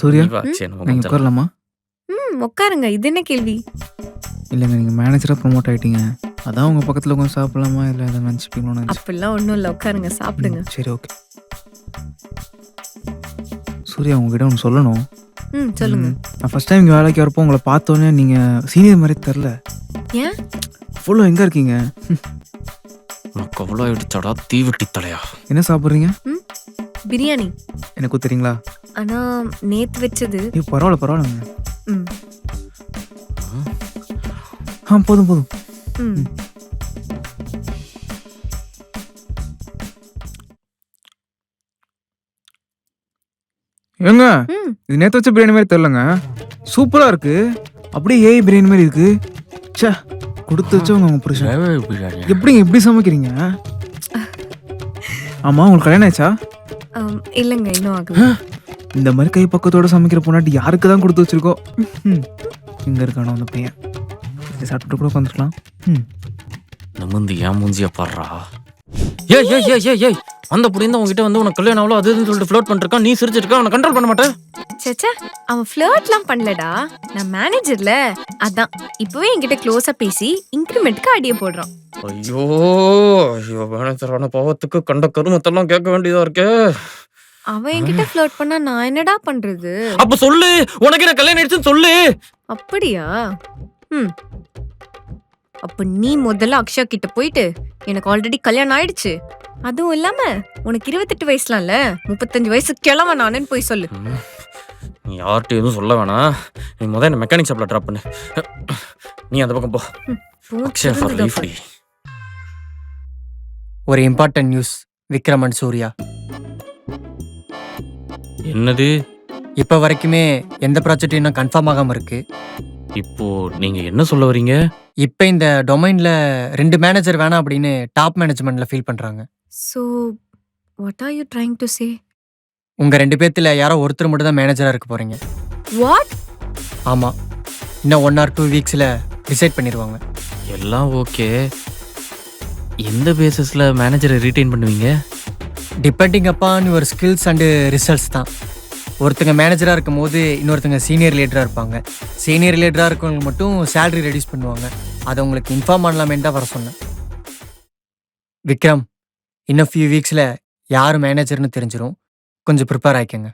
சூர்யா, நீ வா, சரி, நம்ம நீங்க கொஞ்சம் உட்காரலாமா? உட்காருங்க. இது என்ன கேள்வி? இல்லைங்க, நீங்க மேனேஜரா ப்ரொமோட் ஆயிட்டீங்க. அதான் உங்க பக்கத்துல உட்காந்து சாப்பிடலாமா இல்லை எதை நினச்சிப்பீங்களோன்னு நினச்சி. அப்படிலாம் ஒன்றும் இல்லை. உட்காருங்க, சாப்பிடுங்க. சரி, ஓகே. சூர்யா, உங்ககிட்ட ஒன்று சொல்லணும். சொல்லுங்க. நான் ஃபர்ஸ்ட் டைம் இங்கே வேலைக்கு வரப்போ உங்களை பார்த்தோன்னே நீங்கள் சீனியர் மாதிரி தெரில. ஏன்? ஃபுல்லாக எங்கே இருக்கீங்க? உனக்கு அவ்வளோ எடுத்தாடா தீவெட்டி தலையா. என்ன சாப்பிட்றீங்க? பிரியாணி. எனக்கு தெரியுங்களா? ஆனா நேத்து வச்சது. பரவாயில்ல பரவாயில்லங்க. ம் போதும் போதும். ம் ஏங்க, ம் இது நேற்று வச்ச பிரியாணி மாதிரி தெரிலங்க. சூப்பராக இருக்கு. அப்படியே ஏஐ பிரியாணி மாதிரி இருக்கு. ச்சே, கொடுத்து வச்சவங்க உங்க புருஷன். பிரியாணி எப்படிங்க எப்படி சமைக்கிறீங்க? ஆமாம், உங்களுக்கு கல்யாணம் ஆச்சா? இல்லைங்க, இன்னும் ஆகல. இந்த மாதிரி கை பக்கத்தோட சமைக்கிற பொண்ணாட்டி யாருக்கு தான் கொடுத்து வச்சிருக்கோம். இங்கே இருக்கானோ அந்த பையன். இதை சாப்பிட்டு கூட உட்காந்துருக்கலாம். நிமிந்து ஏன் மூஞ்சிய பாடுறா. ஏய் ஏய் ஏய் ஏய் ஏய் அந்த புடிந்து உங்ககிட்ட வந்து உனக்கு கல்யாணம் அவ்வளோ அது இதுன்னு சொல்லிட்டு ஃப்ளோட் பண்ணிருக்கான். நீ சிரிச்சிருக்க, அவனை கண்ட்ரோல் பண்ண மாட்டேன். சேச்சா, அவன் ஃப்ளர்ட்லாம் பண்ணலடா. நான் மேனேஜர்ல. அதான் இப்பவே என்கிட்ட க்ளோஸா பேசி இன்கிரிமெண்ட்க்கு ஐடியா போடுறான். ஐயோ ஐயோ, மேனேஜரான பாவத்துக்கு கண்ட கருமத்தெல்லாம் கேட்க வேண்டியதா இருக்கே. அவன் என்கிட்ட ஃப்ளர்ட் பண்ணா நான் என்னடா பண்றது? அப்ப சொல்லு, உனக்கு என்ன கல்யாணம் ஆயிடுச்சுன்னு சொல்லு. அப்படியா? அப்ப நீ முதல்ல அக்ஷயா கிட்ட போயிட்டு எனக்கு ஆல்ரெடி கல்யாணம் ஆயிடுச்சு, அதுவும் இல்லாம உனக்கு 28 வயசுலாம்ல, 35 வயசு கிழவன் நானுன்னு போய் சொல்லு. நீ யார்கிட்ட எதுவும் சொல்ல வேணாம். நீ முதல்ல என்ன மெக்கானிக் ஷாப்ல ட்ராப் பண்ணு. நீ அந்த பக்கம் போ. Akshaya for life. ஒரு important news. Vikram and Surya என்னது? இப்போ வரைக்குமே எந்த ப்ராஜெக்ட் இன்னும் கன்ஃபார்ம் ஆகாம இருக்கு. இப்போ நீங்க என்ன சொல்ல வரீங்க? இப்போ இந்த டொமைன்ல 2 மேனேஜர் வேணாம் அப்படின்னு டாப் மேனேஜ்மெண்ட்ல ஃபீல் பண்றாங்க. So what are you trying to say? உங்க 2 பேத்துல யாரோ ஒருத்தர் மட்டும் தான் மேனேஜரா இருக்க போறீங்க. What? ஆமா, இன்னும் 1 or 2 வீக்ஸ்ல டிசைட் பண்ணிடுவாங்க. எல்லாம் ஓகே. எந்த பேசிஸ்ல மேனேஜரை ரீடைன் பண்ணுவீங்க? Depending upon your skills and results தான். ஒருத்தங்க மேனேஜராக இருக்கும் போது இன்னொருத்தங்க சீனியர் லீடராக இருப்பாங்க. சீனியர் லீடராக இருக்கவங்களுக்கு மட்டும் சேலரி ரெடியூஸ் பண்ணுவாங்க. அதை உங்களுக்கு இன்ஃபார்ம் பண்ணலாமேன்னு தான் வர சொன்னேன். விக்ரம், இன்னும் ஃபியூ வீக்ஸில் யார் மேனேஜர்னு தெரிஞ்சிடும். கொஞ்சம் ப்ரிப்பேர் ஆகிக்கங்க.